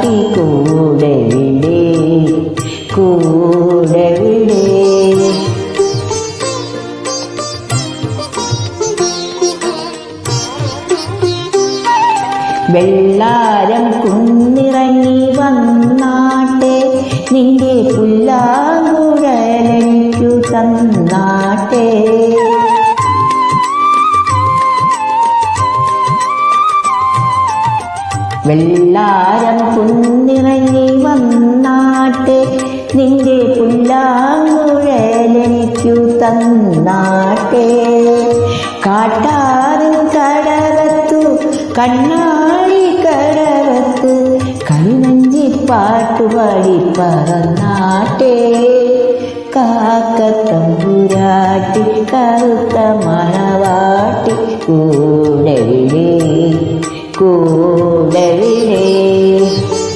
മണവാട്ടി കൂടെവിടെ കൂടെവിടെ. വെള്ളാരം കുന്നിറങ്ങി വന്നാട്ടെ നിന്റെ പുല്ലാങ്കുഴലെനിക്കു തന്നാട്ടെ. വെള്ളാരം കുന്നിറങ്ങി വന്നാട്ടെ നിന്റെ പുല്ലാങ്കുഴലെനിക്കു തന്നാട്ടെ. കാട്ടാറിൻ കടവത്തു കണ്ണാടി കടവത്ത് കളിനഞ്ചി പാട്ടുപാടി പറന്നാട്ടെ. കാക്കത്തമ്പുരാട്ടി കറുത്ത മണവാട്ടി കൂടെവിടെ കൂടെവിടെ.